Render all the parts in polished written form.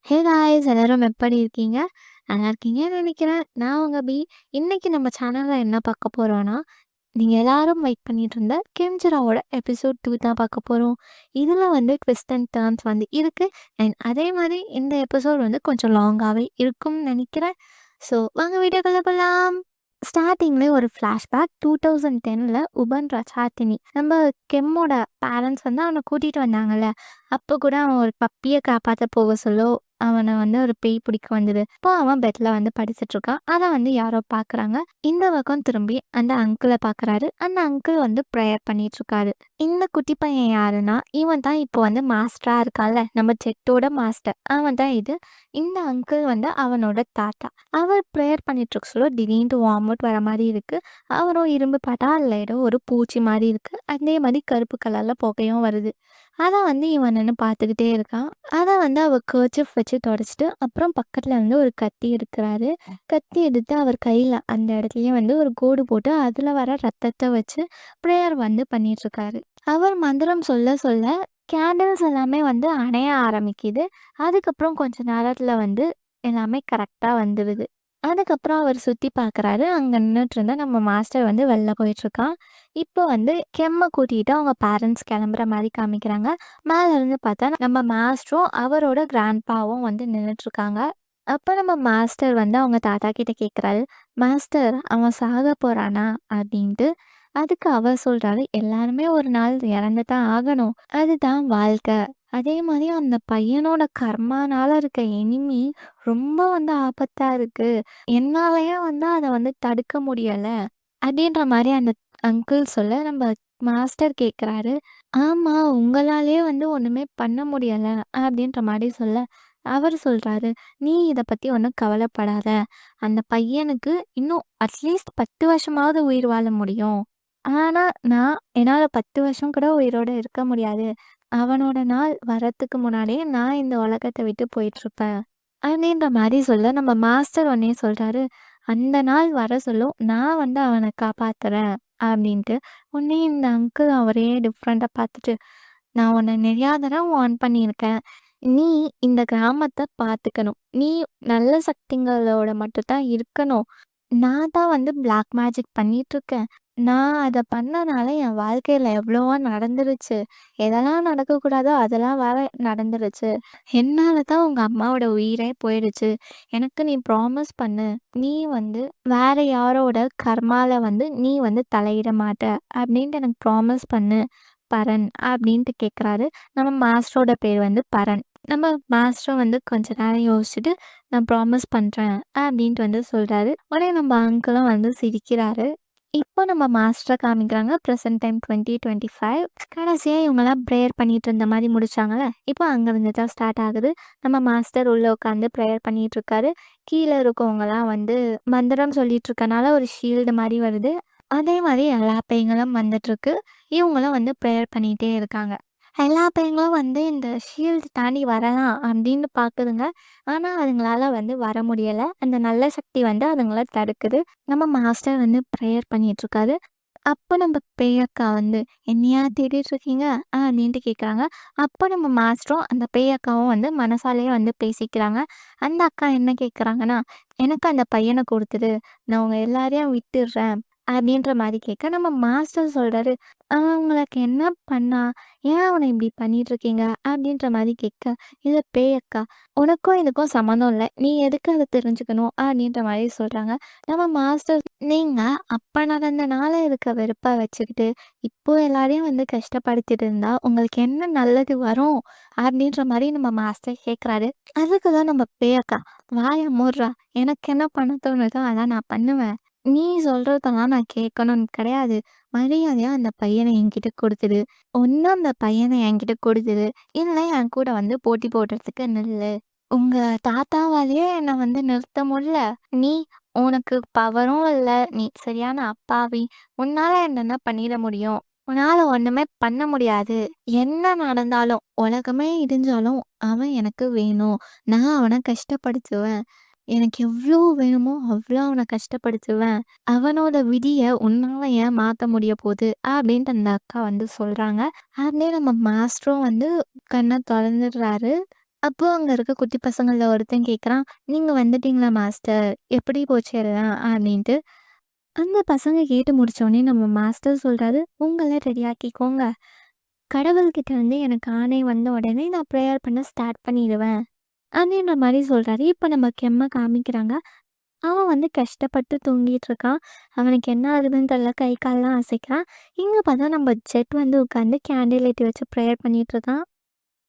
Hey guys எல்லாரும் எப்படி இருக்கீங்க? நல்லா இருக்கீங்கன்னு நினைக்கிறேன். நான் உங்க பி. இன்னைக்கு நம்ம சேனல்ல என்ன பார்க்க போறோம்னா, நீங்க எல்லாரும் வெயிட் பண்ணிட்டு இருந்த கிம்ஜிராவோட எபிசோட் 2 தான் பார்க்க போறோம். இதுல வந்து ட்விஸ்ட் அண்ட் டர்ன்ஸ் வந்து இருக்கு. அண்ட் அதே மாரி இந்த எபிசோட் வந்து கொஞ்சம் லாங்காவே இருக்கும்னு நினைக்கிறேன். ஸோ வாங்க வீடியோக்குள்ள போலாம். ஸ்டார்ட்டிங்லேயே ஒரு ஃப்ளாஷ்பேக் 2010ல் உபன் ரசாத்தினி நம்ம கெம்மோட பேரண்ட்ஸ் வந்து அவனை கூட்டிகிட்டு வந்தாங்கல்ல. அப்போ கூட அவன் ஒரு பப்பியை காப்பாற்ற போக சொல்ல அவனை வந்து ஒரு பேய் பிடிக்க வந்தது. இப்போ அவன் பெட்ல வந்து படிச்சுட்டு இருக்கான். அதை வந்து யாரோ பார்க்குறாங்க. இந்த பக்கம் திரும்பி அந்த அங்கிளை பார்க்குறாரு. அந்த அங்கிள் வந்து ப்ரேயர் பண்ணிட்டு இருக்காரு. இந்த குட்டி பையன் யாருன்னா இவன் தான் இப்போ வந்து மாஸ்டரா இருக்கான்ல, நம்ம செட்டோட மாஸ்டர் அவன் தான் இது. இந்த அங்கிள் வந்து அவனோட தாத்தா. அவர் ப்ரேயர் பண்ணிட்டு இருக்க சொல்ல திடீர்னு வார்ம் அவுட் வர மாதிரி இருக்கு. அவரும் இரும்பு பார்த்தா அதில் ஏதோ ஒரு பூச்சி மாதிரி இருக்கு. அதே மாதிரி கருப்பு கலர்ல புகையும் வருது. அதை வந்து இவன் நின்று பார்த்துக்கிட்டே இருக்கான். அதை வந்து அவர் கர்ச்சிஃப் வச்சு தொடச்சிட்டு அப்புறம் பக்கத்தில் வந்து ஒரு கத்தி எடுக்கிறாரு. கத்தி எடுத்து அவர் கையில் அந்த இடத்துலயே வந்து ஒரு கோடு போட்டு அதில் வர ரத்தத்தை வச்சு ப்ரேயர் வந்து பண்ணிட்டுருக்காரு. அவர் மந்திரம் சொல்ல சொல்ல கேண்டில்ஸ் எல்லாமே வந்து அணைய ஆரம்பிக்குது. அதுக்கப்புறம் கொஞ்ச நேரத்தில் வந்து எல்லாமே கரெக்டாக வந்துடுது. அதுக்கப்புறம் அவர் சுற்றி பார்க்குறாரு. அங்கே நின்றுட்டு இருந்த நம்ம மாஸ்டர் வந்து வெளில போயிட்டுருக்கான். இப்போ வந்து கெம்மை கூட்டிகிட்டு அவங்க பேரண்ட்ஸ் கிளம்புற மாதிரி காமிக்கிறாங்க. மேலேருந்து பார்த்தா நம்ம மாஸ்டரும் அவரோட கிராண்ட்பாவும் வந்து நின்றுட்டுருக்காங்க. அப்போ நம்ம மாஸ்டர் வந்து அவங்க தாத்தா கிட்ட கேட்குறாரு, மாஸ்டர் அவன் சாக போகிறானா அப்படின்ட்டு. அதுக்கு அவர் சொல்கிறாரு, எல்லாருமே ஒரு நாள் இறந்து தான் ஆகணும், அதுதான் வாழ்க்கை. அதே மாதிரி அந்த பையனோட கர்மானால இருக்க எனிமி ரொம்ப வந்து ஆபத்தா இருக்கு. என்னாலயே வந்து அத வந்து தடுக்க முடியல. அப்படின்ற மாரி அந்த அங்கிள் சொல்ல, நம்ம மாஸ்டர் கேட்குறாரு, ஆமா உங்களாலயே வந்து ஒண்ணுமே பண்ண முடியல அப்படின்ற மாரி சொல்ல, அவர் சொல்றாரு, நீ இத பத்தி ஒண்ணும் கவலைப்படாத. அந்த பையனுக்கு இன்னும் அட்லீஸ்ட் 10 வருஷமாவது உயிர் வாழ முடியும். ஆனா என்னால 10 வருஷம் கூட உயிரோட இருக்க முடியாது. அவனோட நாள் வரத்துக்கு முன்னாடியே நான் இந்த உலகத்த விட்டு போயிட்டுருப்பேன். அப்படின்ற மாரி சொல்ல, நம்ம மாஸ்டர் உடனே சொல்றாரு, "அந்த நாள் வர சொல்லும் நான் வந்து அவன காப்பாத்துறேன்" அப்படின்ட்டு. உடனே இந்த அங்கிள் அவரே டிஃப்ரெண்ட்டா பார்த்துட்டு, "நான் உன்ன நெறையா தடவ வார்ன் பண்ணியிருக்கேன். நீ இந்த கிராமத்த பார்த்துக்கணும். நீ நல்ல சக்திங்களோட மட்டும் தான் இருக்கணும். நான் தான் வந்து பிளாக் மேஜிக் பண்ணிட்டுருக்கேன். நான் அத பண்ணனால என் வாழ்க்கையில எவ்வளவோ நடந்துருச்சு. எதெல்லாம் நடக்கக்கூடாதோ அதெல்லாம் வேற நடந்துருச்சு. என்னால தான் உங்க அம்மாவோட உயிரே போயிடுச்சு. எனக்கு நீ ப்ராமிஸ் பண்ணு. நீ வந்து வேற யாரோட கர்மால வந்து நீ வந்து தலையிட மாட்ட. அப்படின்ட்டு எனக்கு ப்ராமிஸ் பண்ணு பரன் அப்படின்ட்டு கேட்குறாரு. நம்ம மாஸ்டரோட பேர் வந்து பரன். நம்ம மாஸ்டரும் வந்து கொஞ்ச நேரம் யோசிச்சுட்டு, நான் ப்ராமிஸ் பண்றேன் அப்படின்ட்டு வந்து சொல்றாரு. உடனே நம்ம அங்கிளும் வந்து சிரிக்கிறாரு. இப்போ நம்ம மாஸ்டர காமிக்கிறாங்க. Present time 2025. கடைசியா இவங்கலாம் ப்ரேயர் பண்ணிட்டு இருந்த மாரி முடிச்சாங்கல்ல. இப்போ அங்கருந்து தான் ஸ்டார்ட் ஆகுது. நம்ம மாஸ்டர் உள்ள உட்காந்து ப்ரேயர் பண்ணிட்டு இருக்காரு. கீழ இருக்கவங்கலாம் வந்து மந்திரம் சொல்லிட்டு இருக்கனால ஒரு ஷீல்டு மாரி வருது. அதே மாரி எல்லா பேய்களும் வந்துட்டுருக்கு. இவங்களும் வந்து ப்ரேயர் பண்ணிட்டே இருக்காங்க. எல்லா பேய்களும் வந்து இந்த ஷீல்டு தாண்டி வரலாம் அப்படின்னு பாக்குதுங்க. ஆனா அதுங்களால வந்து வர முடியல. அந்த நல்ல சக்தி வந்து அதுங்கள தடுக்குது. நம்ம மாஸ்டர் வந்து ப்ரேயர் பண்ணிட்டுருக்காரு. அப்போ நம்ம பேயக்கா வந்து, "என்னையா தேடிட்டு இருக்கீங்க?" அப்படின்ட்டு கேட்குறாங்க. அப்போ நம்ம மாஸ்டரும், அந்த பேயக்காவும் வந்து மனசாலேயே வந்து பேசிக்கிறாங்க. அந்த அக்கா என்ன கேட்குறாங்கன்னா, "எனக்கு அந்த பையன குடுத்துடு. நான் உங்க எல்லாரையும் விட்டுடுறேன்." அப்படின்ற மாரி கேட்க, நம்ம மாஸ்டர் சொல்றாரு, "அவன் உங்களுக்கு என்ன பண்ணா? ஏன் அவன இப்படி பண்ணிட்டுருக்கீங்க?" அப்படின்ற மாரி கேட்க, "இல்ல பேயக்கா, உனக்கும் இதுக்கும் சம்மந்தம் இல்ல. நீ எதுக்கு அத தெரிஞ்சுக்கணும்?" அப்படின்ற மாரி சொல்றாங்க. நம்ம மாஸ்டர், "நீங்க அப்ப நடந்தனால இருக்க வெறுப்ப வச்சுக்கிட்டு, இப்போ எல்லாரையும் வந்து கஷ்டப்படுத்திட்டு இருந்தா, உங்களுக்கு என்ன நல்லது வரும்?" அப்படின்ற மாரி நம்ம மாஸ்டர் கேட்குறாரு. அதுக்கு தான் நம்ம பேயக்கா, "வாய மூட்றா! எனக்கு என்ன பண்ண தோணுதோ அதான் நான் பண்ணுவேன். நீ சொல்றதெல்லாம் நான் கேட்கணும்னு கிடையாது. மரியாதையா அந்த பையன என்கிட்ட குடுத்துடு. ஒண்ணு அந்த பையன என்கிட்ட குடுத்துடு. இல்ல என் கூட வந்து போட்டி போடுறதுக்கு நில்லு. உங்க தாத்தாவாலயே என்ன வந்து நிறுத்த முடியல. நீ உனக்கு பவரும் இல்ல. நீ சரியான அப்பாவி. உன்னால என்னென்ன பண்ணிட முடியும்? உன்னால ஒண்ணுமே பண்ண முடியாது. என்ன நடந்தாலும், உலகமே இடிஞ்சாலும் அவன் எனக்கு வேணும். நான் அவன கஷ்டப்படுத்துவேன். எனக்கு எவ்ளோ வேணுமோ அவ்ளோ அவன கஷ்டப்படுத்துவேன். அவனோட விதிய உன்னால ஏன் மாத்த முடிய போது?" அப்படின்ட்டு அந்த அக்கா வந்து சொல்றாங்க. அப்படியே நம்ம மாஸ்டரும் வந்து கண்ண தொறந்துடுறாரு. அப்போ அங்க இருக்க குட்டி பசங்கள்ல ஒருத்தன் கேட்குறான், "நீங்க வந்துட்டீங்களா மாஸ்டர்? எப்படி போச்சு எல்லாம்?" அப்படின்ட்டு. அந்த பசங்க கேட்டு முடிச்சோனே நம்ம மாஸ்டர் சொல்றாரு, "உங்கள ரெடியாக்கிக்கோங்க. கடவுள்கிட்ட வந்து எனக்கு ஆணை வந்த உடனே நான் ப்ரேயர் பண்ண ஸ்டார்ட் பண்ணிடுவேன்." அப்படின்ற மாரி சொல்றாரு. இப்ப நம்ம கெம்ம காமிக்கிறாங்க. அவன் வந்து கஷ்டப்பட்டு தூங்கிட்டு இருக்கான். அவனுக்கு என்ன ஆகுதுன்னு தெரியல. கை கால்லாம் அசைக்கிறான். இங்க பார்த்தா நம்ம ஜெட் வந்து உட்காந்து கேண்டில் ஏத்தி வச்சு ப்ரேயர் பண்ணிட்டு இருக்கான்.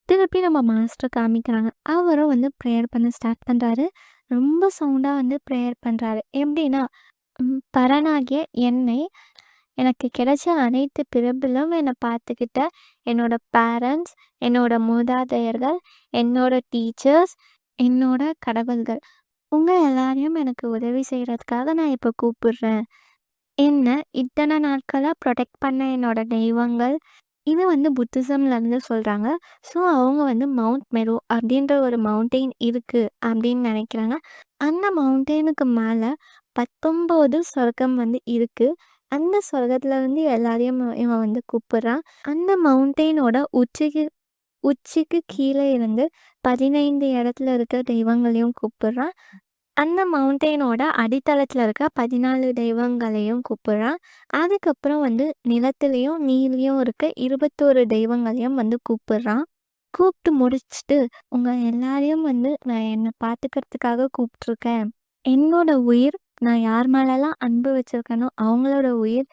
திருப்பி நம்ம மாஸ்டர் காமிக்கிறாங்க. அவரும் வந்து ப்ரேயர் பண்ண ஸ்டார்ட் பண்றாரு. ரொம்ப சவுண்டா வந்து ப்ரேயர் பண்றாரு. எப்படின்னா, பரனாகிய என்னை, எனக்கு கிடைச்ச அனைத்து பிறப்பிலும் என்னை பார்த்துக்கிட்ட என்னோட பேரண்ட்ஸ், என்னோட மூதாதையர்கள், என்னோட டீச்சர்ஸ், என்னோட கடவுள்கள், உங்க எல்லாரையும் எனக்கு உதவி செய்றதுக்காக நான் இப்போ கூப்பிடுறேன். என்ன இத்தனை நாட்களா புரொடெக்ட் பண்ண என்னோட தெய்வங்கள். இது வந்து புத்திசம்லேருந்து சொல்கிறாங்க. ஸோ அவங்க வந்து மவுண்ட் மெரு அப்படின்ற ஒரு மவுண்டெயின் இருக்குது அப்படின்னு நினைக்கிறாங்க. அந்த மவுண்டெயினுக்கு மேலே 19 சொர்க்கம் வந்து இருக்குது. அந்த சொர்க்கத்தில் வந்து எல்லாரையும் இவன் வந்து கூப்பிடுறான். அந்த மவுண்டெயினோட உச்சிக்கு உச்சிக்கு கீழே இருந்து 15 இடத்துல இருக்க தெய்வங்களையும் கூப்பிடுறான். அந்த மவுண்டெயினோட அடித்தளத்துல இருக்க 14 தெய்வங்களையும் கூப்பிடுறான். அதுக்கப்புறம் வந்து நிலத்திலயும், நீர்லயும் இருக்க 21 தெய்வங்களையும் வந்து கூப்பிடுறான். கூப்பிட்டு முடிச்சுட்டு, "உங்க எல்லாரையும் வந்து நான் என்னை பார்த்துக்கிறதுக்காக கூப்பிட்டுருக்கேன். என்னோட உயிர் நான் யார் மேலலாம் அன்பு வச்சிருக்கேனோ அவங்களோட உயிர்,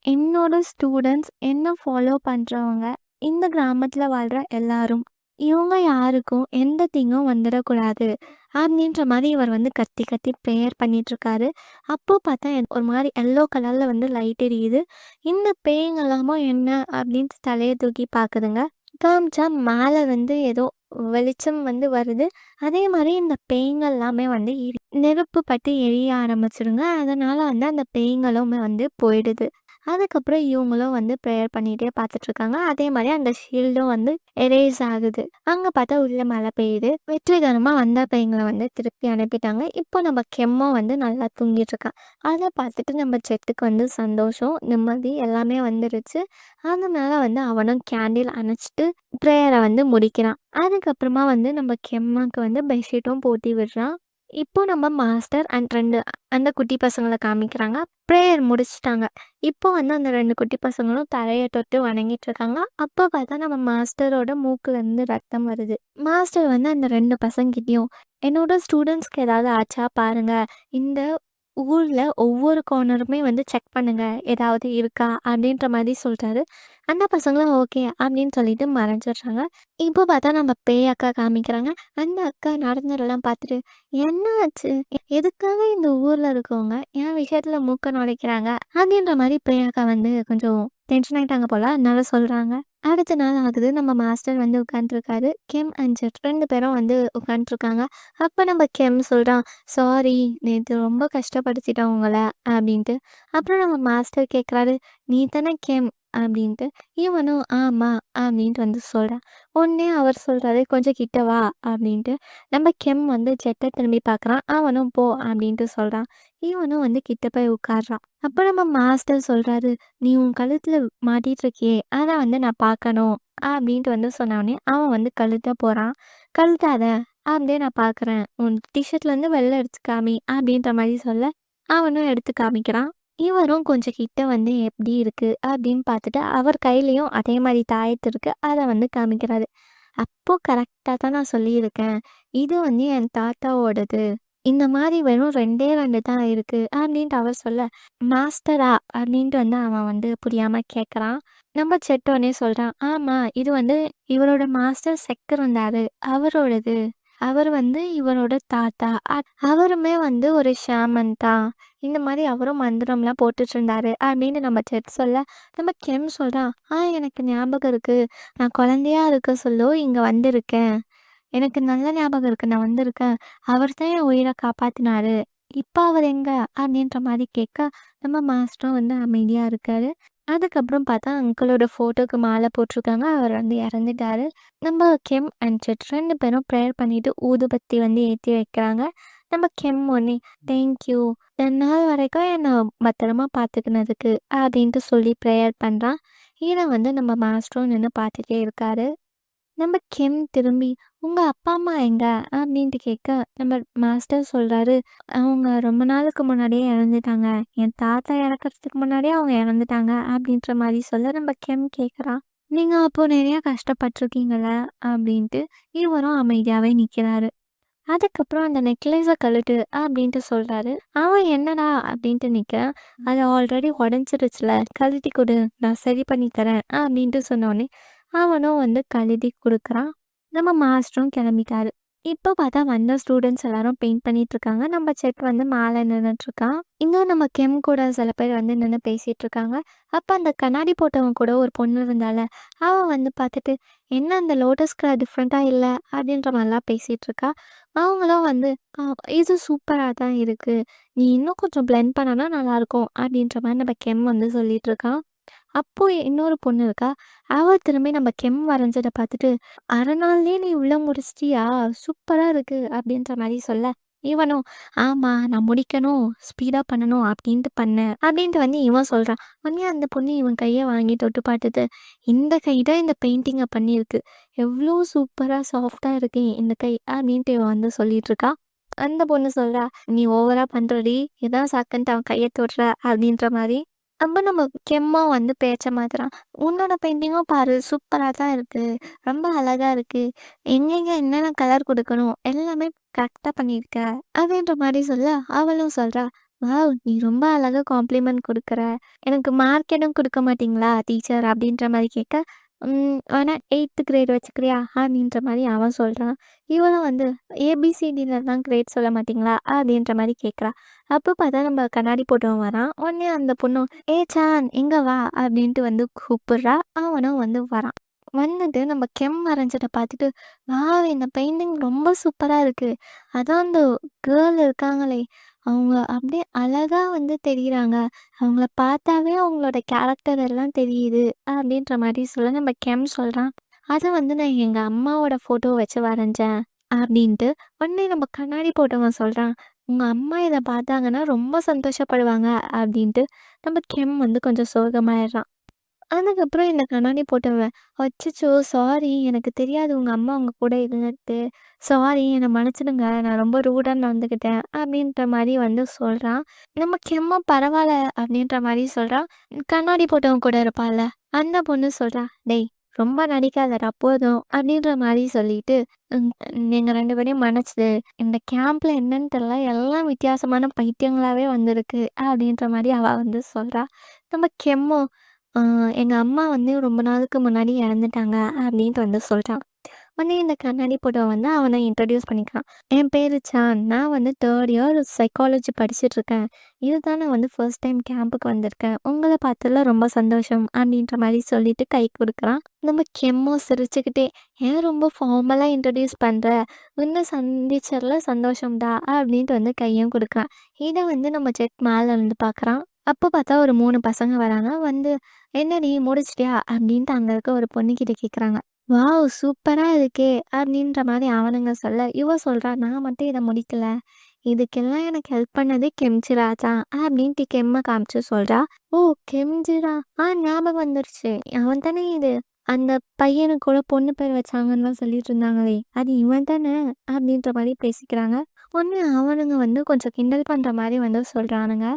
என்னோட ஸ்டூடண்ட்ஸ், என்ன ஃபாலோ பண்றவங்க, இந்த கிராமத்துல வாழ்ற எல்லாரும். இவங்க யாருக்கும் எந்த தீங்கும் வந்துடக்கூடாது." அப்படின்ற மாரி இவர் வந்து கத்தி கத்தி ப்ரேயர் பண்ணிட்டுருக்காரு. அப்போ பார்த்தா ஒரு மாரி எல்லோ கலர்ல வந்து லைட் எரியுது. இந்த பேய்ங்கலாமோ என்ன அப்படின்ட்டு தலைய தூக்கி பார்க்குதுங்க. காமிச்சா மேல வந்து ஏதோ வெளிச்சம் வந்து வருது. அதே மாரி இந்த பேய்ங்க எல்லாமே வந்து நெருப்பு பட்டு எரிய ஆரம்பிச்சுருங்க. அதனால வந்து அந்த பேய்ங்களும் வந்து போயிடுது. அதுக்கப்புறம் இவங்களும் வந்து ப்ரேயர் பண்ணிட்டே பார்த்துட்ருக்காங்க. அதே மாரி அந்த ஷீல்டும் வந்து எரேஸ் ஆகுது. அங்க பார்த்தா உள்ள மழை பெய்யுது. வெற்றிகரமா வந்த பேய்ங்கள வந்து திருப்பி அனுப்பிட்டாங்க. இப்போ நம்ம கெம்மோ வந்து நல்லா தூங்கிட்டுருக்கான். அத பார்த்துட்டு நம்ம செட்டுக்கு வந்து சந்தோஷம், நிம்மதி எல்லாமே வந்துருச்சு. அதனால வந்து அவனும் கேண்டில் அணைச்சிட்டு ப்ரேயர வந்து முடிக்கிறான். அதுக்கப்புறமா வந்து நம்ம கெம்மாக்கு வந்து பெட்ஷீட்டும் போத்தி விடுறான். இப்போ நம்ம மாஸ்டர் அண்ட் 2 அந்த குட்டி பசங்கள காமிக்கிறாங்க. ப்ரேயர் முடிச்சுட்டாங்க. இப்போ வந்து அந்த 2 குட்டி பசங்களும் தரைய தொட்டு வணங்கிட்டு இருக்காங்க. அப்போ பார்த்தா நம்ம மாஸ்டரோட மூக்குலேருந்து ரத்தம் வருது. மாஸ்டர் வந்து அந்த 2 பசங்ககிட்டயும், "என்னோட ஸ்டூடண்ட்ஸ்க்கு ஏதாவது ஆச்சா பாருங்க. இந்த ஊர்ல ஒவ்வொரு கார்னருமே வந்து செக் பண்ணுங்க. ஏதாவது இருக்கா?" அப்படின்ற மாரி சொல்றாரு. அந்த பசங்களும் ஓகே அப்படின்னு சொல்லிட்டு மறைஞ்சிடுறாங்க. இப்போ பார்த்தா நம்ம பேய் அக்கா காமிக்கிறாங்க. அந்த அக்கா நடந்ததெல்லாம் பார்த்துட்டு, "என்ன ஆச்சு? எதுக்காக இந்த ஊர்ல இருக்கவங்க என் விஷயத்துல மூக்க நுழைக்கிறாங்க?" அப்படின்ற மாரி பேய் அக்கா வந்து கொஞ்சம் டென்ஷன் ஆயிட்டாங்க போல. அதனால சொல்றாங்க. அடுத்த நாள் ஆகுது. நம்ம மாஸ்டர் வந்து உட்காந்துருக்காரு. கெம் அண்ட் ஜெட் 2 பேரும் வந்து உட்காந்துருக்காங்க. அப்ப நம்ம கெம் சொல்றான், "சாரி நேத்து ரொம்ப கஷ்டப்படுத்திட்டேன் உங்கள" அப்படின்ட்டு. அப்புறம் நம்ம மாஸ்டர் கேட்குறாரு, "நீ தானே கெம்?" அப்படின்ட்டு. இவனும் ஆமா அப்படின்ட்டு வந்து சொல்றான். உடனே அவர் சொல்றாரு, "கொஞ்சம் கிட்ட வா" அப்படின்ட்டு. நம்ம கெம் வந்து ஜெட்ட திரும்பி பார்க்குறான். அவனும் போ அப்படின்ட்டு சொல்றான். இவனும் வந்து கிட்ட போய் உட்கார்றான். அப்ப நம்ம மாஸ்டர் சொல்றாரு, "நீ உன் கழுத்துல மாட்டிட்டு இருக்கியே, அத வந்து நான் பார்க்கணும்" அப்படின்ட்டு வந்து சொன்னோனே, அவன் வந்து கழட்ட போறான். "கழட்டாத, அப்படியே நான் பார்க்குறேன். உன் டிஷர்ட்லேருந்து வெளில எடுத்து காமி" அப்படின்ற மாரி சொல்ல, அவனும் எடுத்து காமிக்கிறான். இவரும் கொஞ்சம் கிட்ட வந்து எப்படி இருக்கு அப்படின்னு பார்த்துட்டு, அவர் கையிலயும் அதே மாரி தாயத்து இருக்கு. அத வந்து காமிக்கிறாரு. அப்போ கரெக்ட்டா தான் நான் சொல்லியிருக்கேன். இது வந்து என் தாத்தாவோடது. இந்த மாரி வெறும் 2டே 2 தான் இருக்கு அப்படின்ட்டு அவர் சொல்ல, மாஸ்டரா? அப்படின்ட்டு வந்து அவன் வந்து புரியாம கேட்குறான். நம்ம செட்டோனே சொல்றான், ஆமா இது வந்து இவரோட மாஸ்டர் செக் இருந்தாரு. அவரோடது. அவர் வந்து இவரோட தாத்தா. அவருமே வந்து ஒரு ஷாமன் தான். இந்த மாரி அவரும் மந்திரம்லாம் போட்டுட்ருந்தாரு அப்படின்னு நம்ம செட் சொல்ல, நம்ம கெம் சொல்றான், எனக்கு ஞாபகம் இருக்கு. நான் குழந்தையா இருக்க சொல்ல இங்க வந்திருக்கேன். எனக்கு நல்ல ஞாபகம் இருக்கு. நான் வந்திருக்கேன். அவர் தான் என் உயிர காப்பாத்துனாரு. இப்ப அவர் எங்க? அப்படின்ற மாரி கேட்க, நம்ம மாஸ்டரும் வந்து அமைதியா இருக்காரு. அதுக்கப்புறம் பார்த்தா அங்கிளோட ஃபோட்டோக்கு மாலை போட்டிருக்காங்க. அவர் வந்து இறந்துட்டாரு. நம்ம கெம் அண்ட் ஜெட் 2 பேரும் ப்ரேயர் பண்ணிட்டு ஊதுபத்தி வந்து ஏத்தி வைக்கிறாங்க. நம்ம கெம் ஒடனே, "தேங்க் யூ. இத்தன நாள் வரைக்கும் என்ன பத்திரமா பார்த்துக்கினதுக்கு" அப்படின்ட்டு சொல்லி ப்ரேயர் பண்றான். இத வந்து நம்ம மாஸ்டரும் நின்னு பார்த்துட்டே இருக்காரு. நம்ம கெம் திரும்பி, "உங்க அப்பா, அம்மா எங்க?" அப்படின்ட்டு கேட்க, நம்ம மாஸ்டர் சொல்றாரு, "அவங்க ரொம்ப நாளுக்கு முன்னாடியே இறந்துட்டாங்க. என் தாத்தா இறக்கறதுக்கு முன்னாடியே அவங்க இறந்துட்டாங்க." அப்படின்ற மாரி சொல்ல நம்ம கேட்குறா, "நீங்க அப்போ நெறையா கஷ்டப்பட்டுருக்கீங்கல்ல?" அப்படின்ட்டு. இவரும் அமைதியாவே நிக்கிறாரு. அதுக்கப்புறம் அந்த நெக்லஸ கழட்டு அப்படின்ட்டு சொல்றாரு. அவன் என்னடா அப்படின்ட்டு நிக்கிறேன். அது ஆல்ரெடி உடைஞ்சிருச்சுல, கழட்டி குடு நான் சரி பண்ணி தரேன் அப்படின்ட்டு சொன்னோனே, அவனும் வந்து கழட்டி குடுக்குறான். நம்ம மாஸ்டரும் கிளம்பிட்டாரு. இப்போ பார்த்தா வந்த ஸ்டூடெண்ட்ஸ் எல்லாரும் பெயிண்ட் பண்ணிட்டு இருக்காங்க. நம்ம செட் வந்து மேல நின்னுட்டுருக்கான். இன்னும் நம்ம கெம் கூட சில பேர் வந்து நின்னு பேசிட்டு இருக்காங்க. அப்ப அந்த கண்ணாடி போட்டவன் கூட ஒரு பொண்ணு இருந்தால, அவ வந்து பார்த்துட்டு, "என்ன அந்த லோட்டஸ் கலர் டிஃப்ரெண்ட்டா இல்ல?" அப்படின்ற மாரிலாம் பேசிட்டு இருக்கா. அவங்களும் வந்து, "ஆ இது சூப்பரா தான் இருக்கு. நீ இன்னும் கொஞ்சம் பிளெண்ட் பண்ணனா நல்லாயிருக்கும்." அப்படின்ற மாரி நம்ம கெம் வந்து சொல்லிட்டு இருக்கான். அப்போ இன்னொரு பொண்ணு இருக்கா. அவ திரும்பி நம்ம கெம் வரைஞ்சத பார்த்துட்டு, "1/2 நாள்லயே நீ இவ்ளோ முடிச்சிட்டியா? சூப்பரா இருக்கு." அப்படின்ற மாரி சொல்ல, இவனும், "ஆமா நான் முடிக்கணும், ஸ்பீடா பண்ணணும் அப்படின்ட்டு பண்ணேன்." அப்படின்ட்டு வந்து இவன் சொல்றான். உடனே அந்த பொண்ணு இவன் கைய வாங்கி தொட்டு பார்த்துட்டு, "இந்த கை தான் இந்த பெயிண்டிங்க பண்ணியிருக்கு. எவ்ளோ சூப்பரா சாஃப்ட்டா இருக்கு இந்த கை." அப்படின்ட்டு இவன் வந்து சொல்லிட்டு இருக்கா. அந்த பொண்ணு சொல்றா, "நீ ஓவரா பண்றடி. இதான் சாக்குன்ட்டு அவன் கைய தொடுற." அப்படின்ற மாரி. அப்ப நம்ம கெம்மா வந்து பேச்ச மாத்துறான். "உன்னோட பெயிண்டிங்கும் பாரு சூப்பரா தான் இருக்கு. ரொம்ப அழகா இருக்கு. எங்கெங்க என்னென்ன கலர் குடுக்கணும் எல்லாமே கரெக்ட்டா பண்ணியிருக்க." அப்படின்ற மாரி சொல்ல, அவளும் சொல்றா, "வாவ்! நீ ரொம்ப அழகா காம்ப்ளிமெண்ட் குடுக்குற. எனக்கு மார்க் எதுவும் குடுக்க மாட்டீங்களா டீச்சர்?" அப்படின்ற மாரி கேட்க, வேணா 8த் கிரேட் வச்சுக்கிறியா?" அப்படின்ற மாரி அவன் சொல்றான். இவளும் வந்து ஏபிசிடிலலாம் கிரேட் சொல்ல மாட்டீங்களா? அப்படின்ற மாரி கேட்குறா. அப்போ பார்த்தா நம்ம கண்ணாடி போட்டவன் வரான். உடனே அந்த பொண்ணும், சான் இங்க வா" அப்படின்ட்டு வந்து கூப்பிடுறா. அவனும் வந்து வரான். வந்துட்டு நம்ம கெம் வரைஞ்சத பார்த்துட்டு, வாவ்! இந்த பெயிண்டிங் ரொம்ப சூப்பரா இருக்கு. அதான் அந்த கேர்ள் இருக்காங்களே, அவங்க அப்படியே அழகா வந்து தெரியிறாங்க. அவங்கள பார்த்தாவே அவங்களோட கேரக்டர் எல்லாம் தெரியுது. அப்படின்ற மாரி சொல்ல நம்ம கெம் சொல்றான். "அத வந்து நான் எங்க அம்மாவோட ஃபோட்டோ வச்சு வரைஞ்சேன்." அப்படின்ட்டு. உடனே நம்ம கண்ணாடி போட்டவன் சொல்றான், "உங்க அம்மா இத பார்த்தாங்கன்னா ரொம்ப சந்தோஷப்படுவாங்க." அப்படின்ட்டு. நம்ம கெம் வந்து கொஞ்சம் சோகமாயிடுறான். அதுக்கப்புறம் இந்த கண்ணாடி போட்டவன், "அச்சச்சோ! சாரி எனக்கு தெரியாது உங்க அம்மா உங்க கூட இருந்துட்டு. சாரி என்ன மன்னிச்சிடுங்க. நான் ரொம்ப ரூடா நடந்துக்கிட்டேன்." அப்படின்ற மாரி வந்து சொல்றான். நம்ம கெம்ம "பரவால்ல" அப்படின்ற மாரி சொல்றான். கண்ணாடி போட்டவன் கூட இருப்பாள்ல, அந்த பொண்ணு சொல்றா, "டேய் ரொம்ப நடிக்காதடா போதும்." அப்படின்ற மாரி சொல்லிட்டு, ம் "நீங்க 2 பேரையும் மன்னிச்சிடு. இந்த கேம்ப்ல என்னன்னு தெரியல, எல்லாம் வித்தியாசமான பைத்தியங்களாவே வந்திருக்கு." அப்படின்ற மாரி அவ வந்து சொல்றா. நம்ம கெம்மும் ஆ எங்க அம்மா வந்து ரொம்ப நாளுக்கு முன்னாடி இறந்துட்டாங்க அப்படின்ட்டு வந்து சொல்றான். உடனே இந்த கண்ணாடி போட்டவன் வந்து அவனை இன்ட்ரடியூஸ் பண்ணிக்கிறான். என் பேரு சான். நான் வந்து 3rd இயர் சைக்காலஜி படிச்சுட்ருக்கேன். இதுதான் நான் வந்து ஃபர்ஸ்ட் டைம் கேம்புக்கு வந்திருக்கேன். உங்கள பார்த்ததுல ரொம்ப சந்தோஷம் அப்படின்ற மாரி சொல்லிட்டு கை குடுக்குறான். நம்ம கெம்மோ சிரிச்சுக்கிட்டே, "ஏன் ரொம்ப ஃபார்மலா இன்ட்ரடியூஸ் பண்ற? உன்ன சந்திச்சதுல சந்தோஷம்டா" அப்படின்ட்டு வந்து கையும் குடுக்குறான். இத வந்து நம்ம ஜெட் மேல இருந்து பார்க்குறான். அப்போ பார்த்தா ஒரு 3 பசங்க வராங்க. வந்து "என்னடி முடிச்சிட்டியா?" அப்படின்ட்டு அங்க இருக்க ஒரு பொண்ணுகிட்ட கேட்குறாங்க. "வாவ்! சூப்பரா இருக்கே!" அப்படின்ற மாரி அவனுங்க சொல்ல, இவ சொல்றா, "நான் மட்டும் இத முடிக்கல. இதுக்கெல்லாம் எனக்கு ஹெல்ப் பண்ணதே கெம்ச்சிரா தான்." அப்படின்ட்டு கெம்ம காமிச்சு சொல்றா. "ஓ! கெம்ஜிரா. ஞாபகம் வந்துருச்சு. அவன் தானே இது. அந்த பையனுக்கு கூட பொண்ணு பேர் வச்சாங்கன்னுலாம் சொல்லிட்டு இருந்தாங்களே! அது இவன் தானே?" அப்படின்ற மாரி பேசிக்கிறாங்க. ஒண்ணு அவனுங்க வந்து கொஞ்சம் கிண்டல் பண்ற மாரி வந்து சொல்றானுங்க.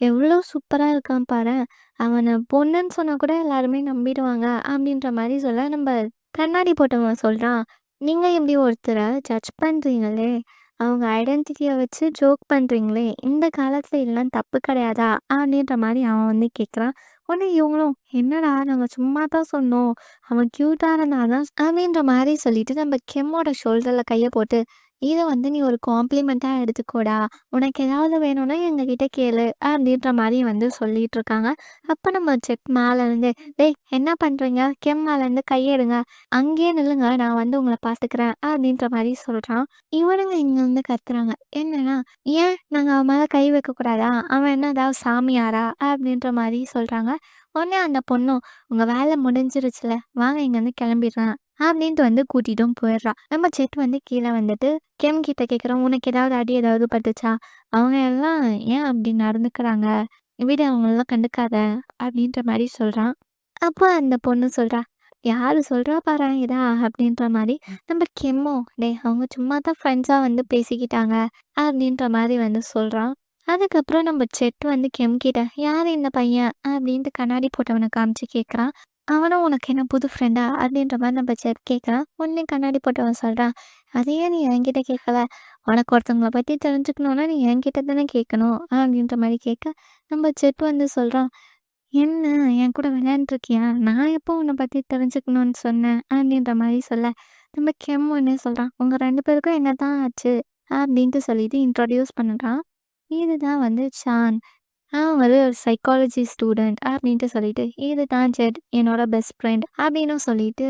"எவ்ளோ சூப்பரா இருக்கான் பாரேன்! அவன பொண்ணுன்னு சொன்னா கூட எல்லாருமே நம்பிடுவாங்க." அப்படின்ற மாரி சொல்ல, நம்ப கண்ணாடி போட்டவன் சொல்றான், "நீங்க இப்படி ஒருத்தர ஜட்ஜ் பண்றீங்களே! அவங்க ஐடென்டிட்டிய வச்சு ஜோக் பண்றீங்களே! இந்த காலத்துல இதெல்லாம் தப்பு கிடையாதா?" அப்படின்ற மாரி அவன் வந்து கேட்குறான். உடனே இவங்களும், "என்னடா நாங்க சும்மா தான் சொன்னோம். அவன் கியூட்டா இருந்தா தான்" அப்படின்ற மாரி சொல்லிட்டு நம்ம கெம்மோட ஷோல்டர்ல கைய போட்டு, "இத வந்து நீ ஒரு காம்ப்ளிமெண்ட்டா எடுத்துக்கோடா. உனக்கு ஏதாவது வேணும்னா எங்ககிட்ட கேளு." அப்படின்ற மாரி வந்து சொல்லிட்டுருக்காங்க. அப்ப நம்ம செட் மேலருந்து, "டேய் என்ன பண்றீங்க? கெம் மேலேருந்து கைய எடுங்க. அங்கேயே நில்லுங்க. நான் வந்து உங்கள பார்த்துக்கிறேன்." அப்படின்ற மாரி சொல்றான். இவனுங்க இங்க வந்து கத்துறாங்க. என்னன்னா, "ஏன் நாங்க அவன் மேல கை வைக்கக்கூடாதா? அவன் என்ன ஏதாவது சாமியாரா?" அப்படின்ற மாரி சொல்றாங்க. உடனே அந்த பொண்ணும், "உங்க வேலை முடிஞ்சிருச்சுல. வாங்க இங்கேருந்து கிளம்பிடலாம்." அப்படின்ட்டு வந்து கூட்டிட்டும் போயிடுறா. நம்ம செட் வந்து கீழ வந்துட்டு கெம் கிட்ட கேட்குறோம், "உனக்கு ஏதாவது அடி ஏதாவது பட்டுச்சா?" அவங்க எல்லாம், "ஏன் அப்படி நடந்துக்கிறாங்க? விடு அவங்களலாம் கண்டுக்காத." அப்படின்ற மாரி சொல்றான். அப்போ அந்த பொண்ணு சொல்றா, யாரு சொல்றா பாரேன் இதா அப்படின்ற மாரி நம்ம கெம்மோ, டேய் அவங்க சும்மா தான் ஃப்ரெண்ட்ஸா வந்து பேசிக்கிட்டாங்க அப்படின்ற மாரி வந்து சொல்றான். அதுக்கப்புறம் நம்ம செட் வந்து கெம் கிட்ட, யாரு இந்த பையன் அப்படின்ட்டு கண்ணாடி போட்டவன காமிச்சு கேட்குறான். அவனும் உனக்கு என்ன புது ஃப்ரெண்டா அப்படின்ற மாரி நம்ம செட் கேட்குறான். உடனே கண்ணாடி போட்டவன் சொல்றான், அத ஏன் நீ என்கிட்ட கேட்கல? உனக்கு ஒருத்தவங்கள பத்தி தெரிஞ்சுக்கணும்னா நீ என்கிட்ட தானே கேட்கணும் அப்படின்ற மாரி கேட்க, நம்ம செட் வந்து சொல்றான், என்ன என் கூட விளையாண்டுருக்கியா? நான் எப்போ உன்ன பத்தி தெரிஞ்சுக்கணும்னு சொன்னேன்? அப்படின்ற மாரி சொல்ல, நம்ம கெம் உடனே சொல்றான், உங்க 2 பேருக்கும் என்னதான் ஆச்சு? அப்படின்ட்டு சொல்லிட்டு இன்ட்ரோடியூஸ் பண்றான். இதுதான் வந்து ஷான். அவன் ஒரு சைக்காலஜி ஸ்டூடண்ட் அப்படின்ட்டு சொல்லிட்டு, இதுதான் ஜெட் என்னோட பெஸ்ட் ஃப்ரெண்ட் அப்படின்னும் சொல்லிட்டு,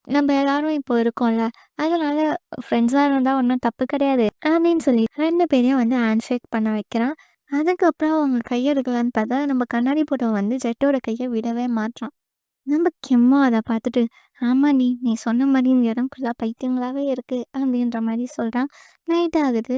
நம்ம எல்லாரும் இப்போ இருக்கோம்ல, அதனால ஃப்ரெண்ட்ஸா இருந்தா ஒண்ணும் தப்பு கிடையாது அப்படின்னு சொல்லி 2 பேரையும் வந்து ஹேண்ட் ஷேக் பண்ண வைக்கிறான். அதுக்கப்புறம் அவங்க கைய எடுக்கலான்னு பார்த்தா, நம்ம கண்ணாடி போட்டவன் வந்து ஜெட்டோட கைய விடவே மாட்றான். நம்ம கெம்மோ அத பார்த்துட்டு, "ஆமாண்டி, நீ சொன்ன மாரி இந்த இடம் ஃபுல்லா பைத்தியங்களாவே இருக்கு" அப்படின்ற மாரி சொல்றான். நைட் ஆகுது.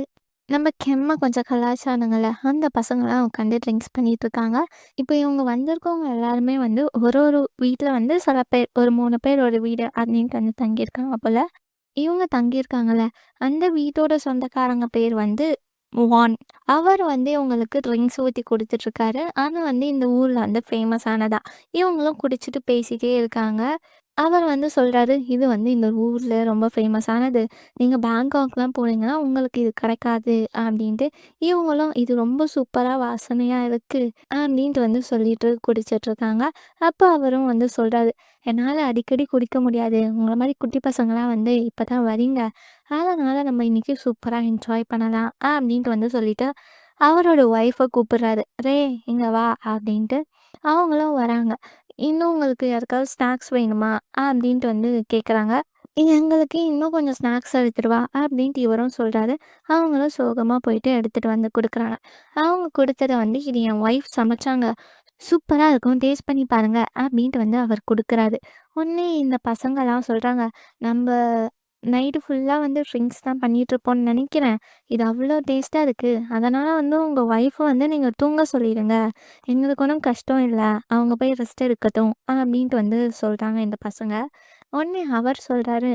நம்ம கெம்ம கொஞ்சம் கலாய்ச்சானுங்கல்ல, அந்த பசங்கலாம் உட்காந்து ட்ரிங்க்ஸ் பண்ணிட்டு இருக்காங்க. இப்போ இவங்க வந்திருக்கவங்க எல்லாருமே வந்து ஒரு ஒரு வீட்ல வந்து சில பேர் ஒரு 3 பேர் ஒரு வீடு அப்படின்ட்டு வந்து தங்கியிருக்காங்க போல. இவங்க தங்கியிருக்காங்கல்ல, அந்த வீட்டோட சொந்தக்காரங்க பேர் வந்து வான். அவர் வந்து இவங்களுக்கு ட்ரிங்க்ஸ் ஊத்தி குடுத்துட்டுருக்காரு. அது வந்து இந்த ஊர்ல வந்து ஃபேமஸ் ஆனதா. இவங்களும் குடிச்சிட்டு பேசிட்டே இருக்காங்க. அவர் வந்து சொல்றாரு, "இது வந்து இந்த ஊர்ல ரொம்ப ஃபேமஸ் ஆனது. நீங்க பேங்காக்லாம் போனீங்கன்னா, உங்களுக்கு இது கிடைக்காது" அப்படின்ட்டு. இவங்களும், "இது ரொம்ப சூப்பரா வாசனையா இருக்கு" அப்படின்ட்டு வந்து சொல்லிட்டு குடிச்சிட்டுருக்காங்க. அப்ப அவரும் வந்து சொல்றாரு, "என்னால அடிக்கடி குடிக்க முடியாது. உங்கள மாரி குட்டி பசங்கலாம் வந்து இப்ப தான் வரீங்க. அதனால நம்ம இன்னைக்கு சூப்பரா என்ஜாய் பண்ணலாம்" அப்படின்ட்டு வந்து சொல்லிட்டு, அவரோட ஒய்ஃப கூப்பிடுறாரு. "ரேய் இங்க வா" அப்படின்ட்டு. அவங்களும் வராங்க. "இன்னும் உங்களுக்கு யாருக்காவது ஸ்நாக்ஸ் வேணுமா?" அப்படின்ட்டு வந்து கேட்குறாங்க. "எங்களுக்கு இன்னும் கொஞ்சம் ஸ்நாக்ஸ் எடுத்துட்டு வா" அப்படின்ட்டு இவரும் சொல்றாரு. அவங்களும் சோகமா போயிட்டு எடுத்துட்டு வந்து குடுக்குறாங்க. அவங்க குடுத்தத வந்து, "இது என் ஒய்ஃப் சமைச்சாங்க. சூப்பரா இருக்கும். டேஸ்ட் பண்ணி பாருங்க" அப்படின்ட்டு வந்து அவர் குடுக்குறாரு. உடனே இந்த பசங்கலாம் சொல்றாங்க, "நம்ப நைட்டு ஃபுல்லா வந்து ட்ரிங்க்ஸ் தான் பண்ணிட்டுருப்போம்னு நெனைக்கிறேன். இது அவ்ளோ டேஸ்ட்டா இருக்கு. அதனால வந்து உங்க ஒய்ஃப வந்து நீங்க தூங்க சொல்லிடுங்க. எங்களுக்கு ஒண்ணும் கஷ்டம் இல்ல. அவங்க போய் ரெஸ்ட் எடுக்கட்டும்" அப்படின்ட்டு வந்து சொல்றாங்க இந்த பசங்க. உடனே அவர் சொல்றாரு,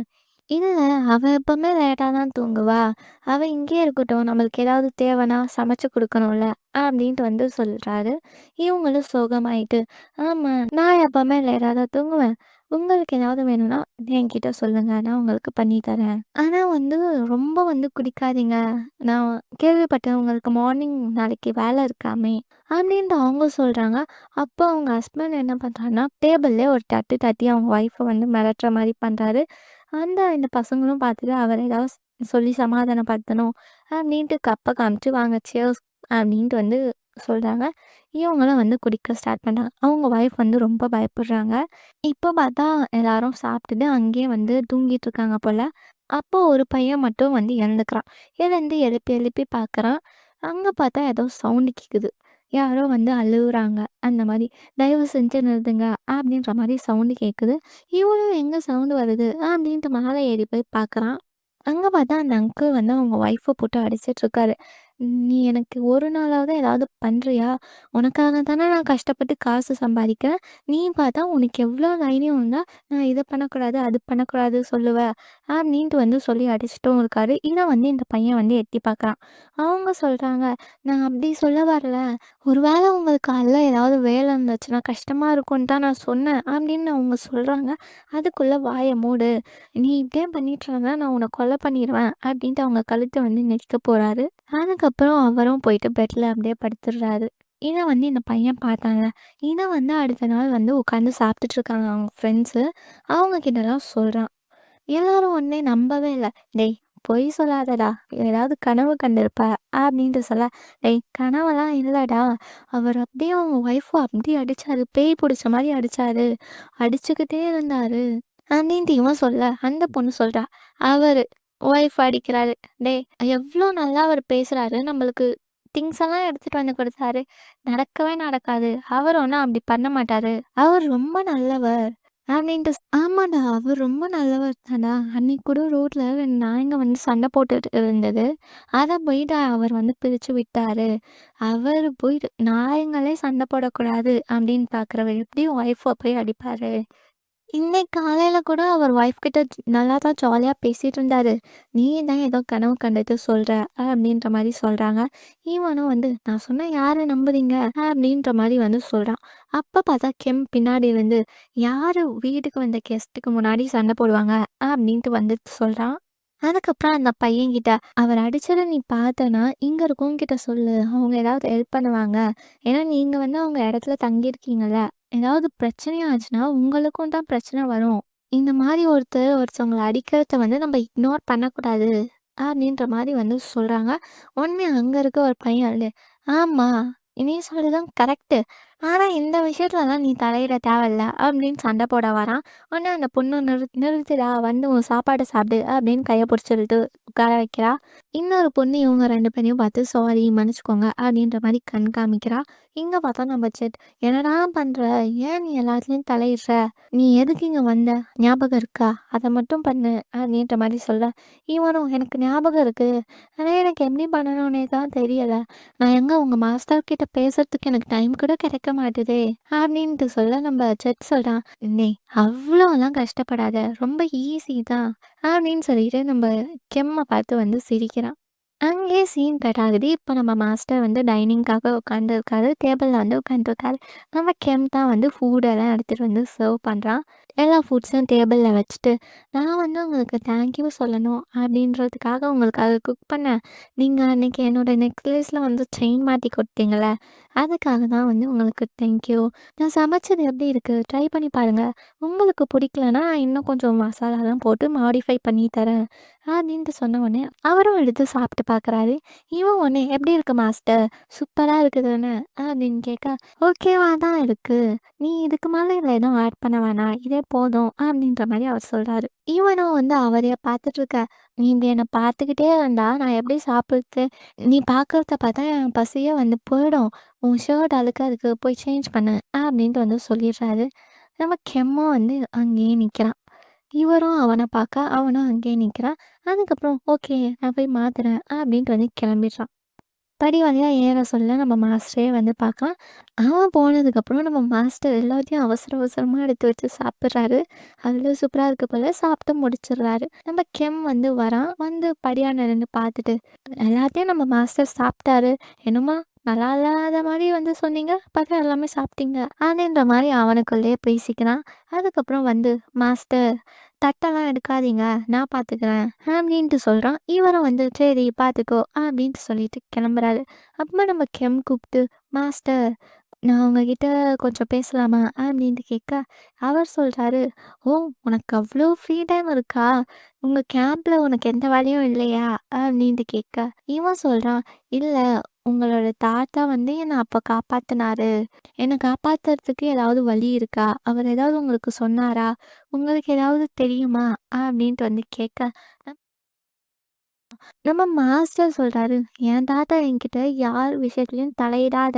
"இல்ல, அவ எப்பவுமே லேட்டா தான் தூங்குவா. அவ இங்கேயே இருக்கட்டும். நம்மளுக்கு ஏதாவது தேவைன்னா சமைச்சு குடுக்கணும்ல" அப்படின்ட்டு வந்து சொல்றாரு. இவங்களும் சோகமாயிட்டு, "ஆமா, நான் எப்பவுமே லேட்டா தான் தூங்குவேன். உங்களுக்கு ஏதாவது வேணும்னா என்கிட்ட சொல்லுங்க. நான் உங்களுக்கு பண்ணி தரேன். ஆனா வந்து ரொம்ப வந்து குடிக்காதீங்க. நான் கேள்விப்பட்டேன் உங்களுக்கு மார்னிங் நாளைக்கு வேலை இருக்காமே" அப்படின்ட்டு அவங்க சொல்றாங்க. அப்போ அவங்க ஹஸ்பண்ட் என்ன பண்றாருன்னா, டேபிள்லயே ஒரு தட்டு தட்டி அவங்க ஒய்ஃப வந்து மிரட்டுற மாரி பண்றாரு. இந்த பசங்களும் பார்த்துட்டு அவர ஏதாவது சொல்லி சமாதானப்படுத்தணும் அப்படின்ட்டு கப்ப காமிச்சு, "வாங்க சியர்ஸ்" அப்படின்ட்டு வந்து சொல்றாங்க. இவங்களும் வந்து குடிக்க ஸ்டார்ட் பண்றாங்க. அவங்க ஒய்ஃப் வந்து ரொம்ப பயப்படுறாங்க. இப்போ பார்த்தா எல்லாரும் சாப்பிட்டுட்டு அங்கேயே வந்து தூங்கிட்டு இருக்காங்க போல. அப்போ ஒரு பையன் மட்டும் வந்து எழுந்துக்கிறான். எழுந்து எழுப்பி எழுப்பி பார்க்குறான். அங்க பார்த்தா ஏதோ சவுண்ட் கேட்குது. யாரோ வந்து அழுவுறாங்க. அந்த மாரி. "தயவு செஞ்சு நிறுத்துங்க" அப்படின்ற மாரி சவுண்ட் கேட்குது. இவனும் எங்க சவுண்ட் வருது அப்படின்ட்டு மேலே ஏறி போய் பார்க்குறான். அங்க பார்த்தா அந்த அங்கிள் வந்து அவங்க ஒய்ஃப போட்டு அடிச்சிட்டுருக்காரு. "நீ எனக்கு ஒரு நாளாவது ஏதாவது பண்றியா? உனக்காக தானே நான் கஷ்டப்பட்டு காசு சம்பாதிக்கிறேன். நீ பார்த்தா உனக்கு எவ்வளோ தைரியம் இருந்தா, நான் இத பண்ணக்கூடாது, அது பண்ணக்கூடாது சொல்லுவ" அப்படின்ட்டு வந்து சொல்லி அடிச்சிட்டும் இருக்காரு. இத வந்து இந்த பையன் வந்து எட்டி பார்க்குறான். அவங்க சொல்றாங்க, "நான் அப்படி சொல்ல வரல. ஒரு வேளை உங்களுக்கு காலைல ஏதாவது வேலை இருந்துச்சுன்னா கஷ்டமா இருக்கும்ன்னு தான் நான் சொன்னேன்" அப்படின்னு அவங்க சொல்றாங்க. "அதுக்குள்ள வாய மூடு. நீ இப்படியே பண்ணிட்டு இருந்தா நான் உன்னை கொலை பண்ணிருவேன்" அப்படின்ட்டு அவங்க கழுத்த வந்து நெரிக்க போறாரு. அதுக்கப்புறம் அவரும் போயிட்டு பெட்ல அப்படியே படுத்துடுறாரு. இத வந்து இந்த பையன் பார்த்தான்ல. இத வந்து அடுத்த நாள் வந்து உட்காந்து சாப்பிட்டுட்டு இருக்காங்க அவங்க ஃப்ரெண்ட்ஸு. அவங்க கிட்டலாம் சொல்றான். எல்லாரும் உடனே நம்பவே இல்ல. "டேய், பொய் சொல்லாதடா. ஏதாவது கனவு கண்டிருப்ப" அப்படின்ட்டு சொல்ல, "டேய், கனவெல்லாம் இல்லடா. அவர் அப்படியே அவங்க ஒய்ஃப அப்படியே அடிச்சாரு. பேய் புடிச்ச மாரி அடிச்சாரு. அடிச்சுக்கிட்டே இருந்தாரு" அப்படின்ட்டு இவன் சொல்ல, அந்த பொண்ணு சொல்றா, "அவரு ஒய்ஃப் அடிக்கிறாரு. டேய், எவ்ளோ நல்லா அவரு பேசுறாரு. நம்மளுக்கு திங்ஸ் எல்லாம் எடுத்துட்டு வந்து குடுத்தாரு. நடக்கவே நடக்காது. அவர் ஒண்ணும் அப்படி பண்ண மாட்டாரு. அவர் ரொம்ப நல்லவர்" அப்படின்ட்டு ஆமாடா, அவர் ரொம்ப நல்லவர் தான்டா. அன்னைக்கு கூட ரோட்ல 2 நாய்ங்க வந்து சண்டை போட்டுட்டு இருந்தது. அத போயிட்டு அவர் வந்து பிரிச்சு விட்டாரு. அவரு போயிட்டு நாய்ங்களே சண்டை போடக்கூடாது அப்படின்னு பார்க்குறவர் எப்படி ஒய்ஃப போய் அடிப்பாரு? இன்னைக்கு காலையில கூட அவர் ஒய்ஃப் கிட்ட நல்லா தான் ஜாலியா பேசிட்டு இருந்தாரு. "நீ தான் ஏதோ கனவு கண்டுட்டு சொல்ற" அப்படின்ற மாரி சொல்றாங்க. இவனும் வந்து, "நான் சொன்னா யார நம்புறீங்க?" அப்படின்ற மாரி வந்து சொல்றான். அப்ப பார்த்தா கிம் பின்னாடி இருந்து, "யாரு வீட்டுக்கு வந்த கெஸ்ட்டுக்கு முன்னாடி சண்டை போடுவாங்க?" அப்படின்ட்டு வந்து சொல்றான். அதுக்கப்புறம் அந்த பையன்கிட்ட, "அவர் அடிச்சத நீ பார்த்தன்னா, இங்க இருக்கவங்ககிட்ட சொல்லு. அவங்க ஏதாவது ஹெல்ப் பண்ணுவாங்க. ஏன்னா நீங்க வந்து அவங்க இடத்துல தங்கியிருக்கீங்கல்ல. ஏதாவது பிரச்சனை ஆச்சுன்னா, உங்களுக்கும் தான் பிரச்சனை வரும். இந்த மாரி ஒருத்தர் ஒருத்தவங்கள அடிக்கிறத வந்து நம்ம இக்னோர் பண்ணக்கூடாது." அப்படின்ற மாரி வந்து சொல்றாங்க. உடனே அங்க இருக்க ஒரு பையன் வந்து, "ஆமா, நீ சொல்றது தான் கரெக்ட்டு. ஆனா இந்த விஷயத்துலலாம் நீ தலையிட தேவையில்ல." அப்படின்னு சண்டை போட வரான். உடனே அந்த பொண்ணு நிறுத்துடா வந்து உன் சாப்பாட சாப்பிடு அப்படின்னு கைய பிடிச்சு இழுத்து உட்கார வைக்கிறா. இன்னொரு பொண்ணு இவங்க 2 பேரையும் பார்த்து சாரி மன்னிச்சுக்கோங்க அப்படின்ற மாரி கண் காமிக்கிறா. இங்க பார்த்தா நம்ம செட் என்னடா பண்ற? ஏன் நீ எல்லாத்துலயும் தலையிடுற? நீ எதுக்கு இங்க வந்த? ஞாபகம் இருக்கா? அத மட்டும் பண்ணு அப்படின்ற மாரி சொல்ல, இவனும் எனக்கு ஞாபகம் இருக்கு. ஆனா எனக்கு எப்படி பண்ணணும்னே தான் தெரியல. நான் எங்க உங்க மாஸ்டர் கிட்ட பேசுறதுக்கு எனக்கு டைம் கூட கிடைக்க மாட்டுதே! அப்டின்ட்டு சொல்ல நம்ம செட் சொல்றான், "டேய் அவ்ளோலாம் கஷ்டப்படாத. ரொம்ப ஈஸி தான்." அப்டின்னு சொல்லிட்டு நம்ம கெம்ம பார்த்து வந்து சிரிக்கிறான். அங்கேயே சீன் கட் ஆகுது. இப்ப நம்ம மாஸ்டர் வந்து டைனிங்காக உட்காந்துருக்காரு. டேபிள்ல வந்து உட்காந்துருக்காரு. நம்ம கெம் தான் வந்து ஃபுட்டெல்லாம் எடுத்துட்டு வந்து சர்வ் பண்றான். எல்லா ஃபுட்ஸும் டேபிள்ல வச்சுட்டு, "நான் வந்து உங்களுக்கு தேங்க்யூ சொல்லணும் அப்படின்றதுக்காக உங்களுக்காக குக் பண்ணேன். நீங்க அன்னைக்கு என்னோட நெக்லஸ்ல வந்து செயின் மாட்டி கொடுத்தீங்கல்ல, அதுக்காக தான் வந்து உங்களுக்கு தேங்க்யூ. நான் சமைச்சது எப்படி இருக்கு? ட்ரை பண்ணி பாருங்க. உங்களுக்கு பிடிக்கலன்னா, இன்னும் கொஞ்சம் மசாலாலாம் போட்டு மாடிஃபை பண்ணி தரேன்." அப்படின்ட்டு சொன்ன உடனே அவரும் எடுத்து சாப்பிட்டு பார்க்குறாரு. இவன் உடனே "எப்படி இருக்கு மாஸ்டர்? சூப்பரா இருக்குதுன்னு" அப்படின்னு கேட்க, "ஓகேவா தான் இருக்கு. நீ இதுக்கு மேல இதில எதுவும் ஆட் பண்ண வேணாம். இதே போதும்" அப்படின்ற மாரி அவர் சொல்றாரு. இவனும் வந்து அவரையே பார்த்துட்டு இருக்க, "நீ இப்படி என்ன பார்த்துக்கிட்டே இருந்தா நான் எப்படி சாப்பிடுறது? நீ பார்க்கறத பார்த்தா என் பசியே வந்து போயிடும். உன் ஷர்ட் அழுக்கா இருக்கு. போய் சேஞ்ச் பண்ணு" அப்படின்ட்டு வந்து சொல்லிடுறாரு. நம்ம கெம்மும் வந்து அங்கேயே நிக்கிறான். இவரும் அவன பார்க்க, அவனும் அங்கேயே நிக்கிறான். அதுக்கப்புறம், "ஓகே, நான் போய் மாத்துறேன்" அப்படின்ட்டு வந்து கிளம்பிடுறான். படி வழியா ஏற சொல்ல நம்ம மாஸ்டரே வந்து பார்க்கலாம். அவன் போனதுக்கப்புறம் நம்ம மாஸ்டர் எல்லாத்தையும் அவசர அவசரமா எடுத்து வச்சு சாப்பிட்றாரு. அவ்ளோ சூப்பரா இருக்கு போல, சாப்பிட்டு முடிச்சிடுறாரு. நம்ம கெம் வந்து வரான். வந்து படியாண்ட நின்னு பார்த்துட்டு, "எல்லாத்தையும் நம்ம மாஸ்டர் சாப்பிட்டாரு. என்னமோ நல்லா இல்லாத மாரி வந்து சொன்னீங்க. பார்த்தா எல்லாமே சாப்பிட்டீங்க." அப்படின்ற மாரி அவனுக்குள்ளேயே பேசிக்கிறான். அதுக்கப்புறம் வந்து, "மாஸ்டர் தட்டெல்லாம் எடுக்காதீங்க. நான் பார்த்துக்கிறேன்" அப்படின்ட்டு சொல்றான். இவரும் வந்து "சரி பார்த்துக்கோ" அப்படின்ட்டு சொல்லிட்டு கிளம்புறாரு. அப்புறமா நம்ம கெம் கூப்பிட்டு, "மாஸ்டர் நான் உங்ககிட்ட கொஞ்சம் பேசலாமா?" அப்படின்ட்டு கேட்க, அவர் சொல்றாரு, "ஓ! உனக்கு அவ்ளோ ஃப்ரீ டைம் இருக்கா? உங்க கேம்ப்ல உனக்கு எந்த வேலையும் இல்லையா?" அப்படின்ட்டு கேட்க, இவன் சொல்றான், "இல்ல உங்களோட தாத்தா வந்து என்ன அப்ப காப்பாத்துனாரு. என்ன காப்பாத்துறதுக்கு ஏதாவது வழி இருக்கா? அவர் ஏதாவது உங்களுக்கு சொன்னாரா? உங்களுக்கு ஏதாவது தெரியுமா?" அப்படின்ட்டு வந்து கேட்க, நம்ம மாஸ்டர் சொல்றாரு, "என் தாத்தா என்கிட்ட யார் விஷயத்துலயும் தலையிடாத,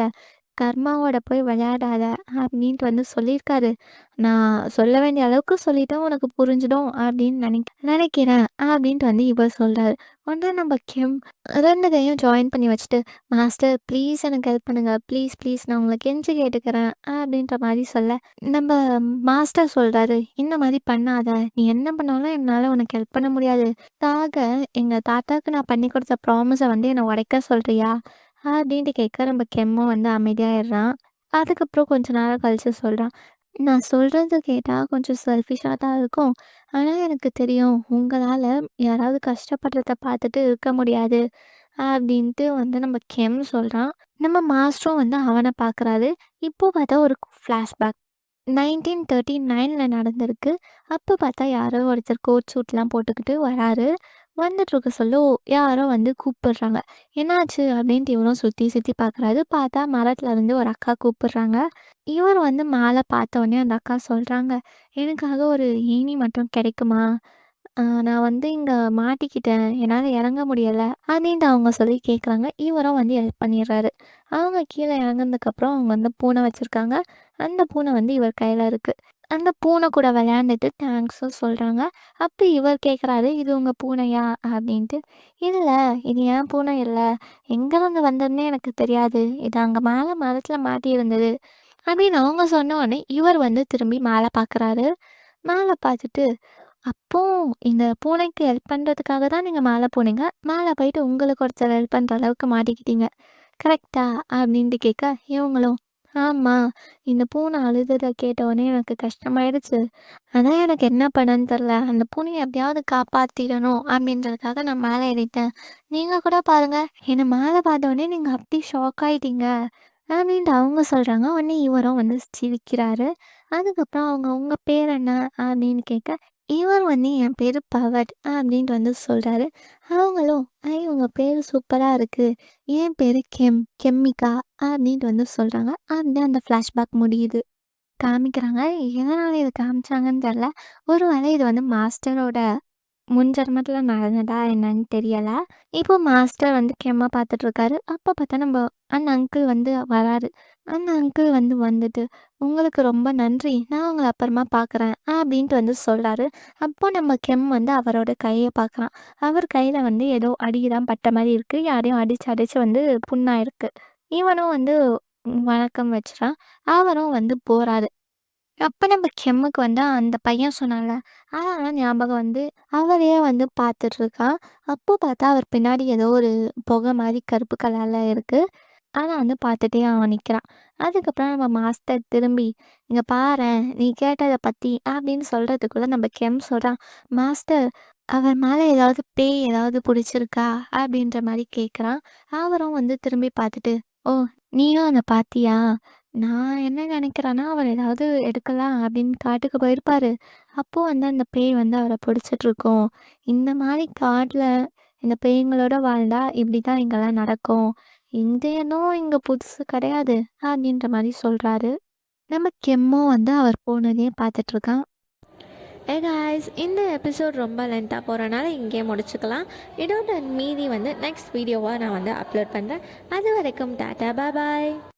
கர்மாவோட போய் விளையாடாத" அப்படின்ட்டு வந்து சொல்லியிருக்காரு. நான் சொல்ல வேண்டிய அளவுக்கு சொல்லிட்டேன், உனக்கு புரிஞ்சிடும் அப்படின்னு நினைக்கிறேன் அப்படின்ட்டு வந்து இவர் சொல்றாரு. உடனே நம்ம கிம் 2 கையும் ஜாயின் பண்ணி வச்சுட்டு, "மாஸ்டர் ப்ளீஸ் எனக்கு ஹெல்ப் பண்ணுங்க. ப்ளீஸ் ப்ளீஸ் நான் உங்கள கெஞ்சி கேட்டுக்கிறேன்" அப்படின்ற மாரி சொல்ல, நம்ம மாஸ்டர் சொல்றாரு, "இந்த மாரி பண்ணாத. நீ என்ன பண்ணாலும் என்னால உனக்கு ஹெல்ப் பண்ண முடியாது. தாக எங்க தாத்தாக்கு நான் பண்ணி கொடுத்த ப்ராமிஸ வந்து என்ன உடைக்க சொல்றியா?" அப்படின்ட்டு கேட்க நம்ம கெம்மும் வந்து அமைதியாயிடுறான். அதுக்கப்புறம் கொஞ்ச நேரம் கழிச்சு சொல்றான், "நான் சொல்றது கேட்டா கொஞ்சம் செல்ஃபிஷா தான் இருக்கும். ஆனா எனக்கு தெரியும் உங்களால யாராவது கஷ்டப்படுறத பார்த்துட்டு இருக்க முடியாது." அப்படின்ட்டு வந்து நம்ம கெம் சொல்றான். நம்ம மாஸ்டரும் வந்து அவன பார்க்குறாரு. இப்போ பார்த்தா ஒரு ஃப்ளாஷ்பேக். 1939ல நடந்திருக்கு. அப்ப பார்த்தா யாரோ ஒருத்தர் கோட் சூட்லாம் போட்டுக்கிட்டு வராரு. வந்துட்டுருக்க சொல்ல யாரோ வந்து கூப்பிடுறாங்க. என்னாச்சு? அப்படின்ட்டு இவரும் சுத்தி சுத்தி பார்க்குறாரு. பார்த்தா மரத்துல இருந்து ஒரு அக்கா கூப்பிடுறாங்க. இவர் வந்து மேல பார்த்தோனே அந்த அக்கா சொல்றாங்க, "எனக்காக ஒரு ஏணி மட்டும் கிடைக்குமா? நான் வந்து இங்க மாட்டிக்கிட்டேன். என்னால இறங்க முடியல." அப்படின்ட்டு அவங்க சொல்லி கேட்குறாங்க. இவரும் வந்து ஹெல்ப் பண்ணிடுறாரு. அவங்க கீழ இறங்குனதுக்கப்புறம் அவங்க வந்து பூனை வச்சிருக்காங்க. அந்த பூனை வந்து இவர் கையில இருக்கு. அந்த பூனை கூட விளையாண்டுட்டு தேங்க்ஸும் சொல்றாங்க. அப்ப இவர் கேட்குறாரு, "இது உங்க பூனையா?" அப்படின்ட்டு. "இல்ல, இது என் பூனை இல்ல. எங்கேருந்து வந்ததுன்னே எனக்கு தெரியாது. இது அங்க மேல மரத்துல மாட்டியிருந்தது." அப்படின்னு அவங்க சொன்ன உடனே இவர் வந்து திரும்பி மேல பார்க்குறாரு. மேலே பார்த்துட்டு, "அப்போ இந்த பூனைக்கு ஹெல்ப் பண்ணுறதுக்காக தான் நீங்க மேலே போனீங்க. மேலே போயிட்டு உங்களுக்கு ஒருத்தர் ஹெல்ப் பண்ணுற அளவுக்கு மாட்டிக்கிட்டீங்க. கரெக்ட்டா?" அப்படின்ட்டு கேட்க, இவங்களும், "ஆமா. இந்த பூனை அழுதத கேட்ட உடனே எனக்கு கஷ்டமாயிடுச்சு. அதான் எனக்கு என்ன பண்ணன்னு தெரில. அந்த பூனைய எப்படியாவது காப்பாத்திடணும் அப்படின்றதுக்காக நான் மேலே ஏறிட்டேன். நீங்க கூட பாருங்க, என்ன மேலே பார்த்தோனே நீங்க அப்படி ஷாக் ஆயிட்டீங்க." அப்படின்ட்டு அவங்க சொல்றாங்க. உடனே இவரும் வந்து சிரிக்கிறாரு. அதுக்கப்புறம் அவங்க, "உங்க பேர் என்ன?" அப்படின்னு கேட்க, இவர் வந்து, "என் பேரு பவட்" அப்படின்ட்டு வந்து சொல்றாரு. அவங்களும், "ஐ உங்க பேரு சூப்பரா இருக்கு. என் பேரு கெம்மிகா" அப்படின்ட்டு வந்து சொல்றாங்க. அப்படியே அந்த ஃப்ளாஷ்பேக் முடியுது. காமிக்கிறாங்க. எதனால இத காமிச்சாங்கன்னு தெரியல. ஒரு வேளை இது வந்து மாஸ்டரோட முன் ஜென்மத்தில நடந்ததா என்னன்னு தெரியல. இப்போ மாஸ்டர் வந்து கெம்மா பார்த்துட்ருக்காரு. அப்போ பார்த்தா நம்ம அந்த அங்கிள் வந்து வராரு. அந்த அங்கிள் வந்து வந்துட்டு, "உங்களுக்கு ரொம்ப நன்றி. நான் உங்கள அப்புறமா பார்க்குறேன்" அப்படின்ட்டு வந்து சொல்றாரு. அப்போ நம்ம கெம் வந்து அவரோட கைய பார்க்குறான். அவர் கையில வந்து ஏதோ அடிதான் பட்ட மாரி இருக்கு. யாரையும் அடிச்சு அடிச்சு வந்து புண்ணாயிருக்கு. இவனும் வந்து வணக்கம் வச்சுறான். அவரும் வந்து போறாரு. அப்ப நம்ம கெம்முக்கு வந்து அந்த பையன் சொன்னான்ல, அதெல்லாம் ஞாபகம் வந்து அவரையே வந்து பார்த்துட்ருக்கான். அப்போ பார்த்தா அவர் பின்னாடி ஏதோ ஒரு புகை மாரி கருப்பு கலர்ல இருக்கு. அத வந்து பார்த்துட்டே அவன் நிக்கிறான். அதுக்கப்புறம் நம்ம மாஸ்டர் திரும்பி, "இங்க பாரேன், நீ கேட்டத பத்தி" அப்படின்னு சொல்றதுக்குள்ள நம்ம கெம் சொல்றான், "மாஸ்டர், அவர் மேல ஏதாவது பேய் ஏதாவது புடிச்சிருக்கா?" அப்படின்ற மாரி கேட்குறான். அவரும் வந்து திரும்பி பார்த்துட்டு, "ஓ! நீயும் அத பார்த்தியா? நான் என்ன நினைக்கிறேன்னா, அவர் ஏதாவது எடுக்கலாம் அப்படின்னு காட்டுக்கு போயிருப்பாரு. அப்போ வந்து அந்த பேய் வந்து அவர பிடிச்சிட்ருக்கும். இந்த மாரி காட்டுல இந்த பேய்ங்களோட வாழ்ந்தா இப்படிதான் இங்கலாம் நடக்கும். இந்த எண்ணம் இங்க புதுசு கிடையாது." அப்படின்ற மாரி சொல்றாரு. நம்ம கெம்மும் வந்து அவர் போனதையே பார்த்துட்ருக்கான். ஏ காய்ஸ், இந்த எபிசோட் ரொம்ப லென்த்தாக போகிறனால இங்கேயே முடிச்சுக்கலாம். இதோட மீதி வந்து நெக்ஸ்ட் வீடியோவாக நான் வந்து அப்லோட் பண்ணுறேன். அது வரைக்கும் டாட்டா பாய்.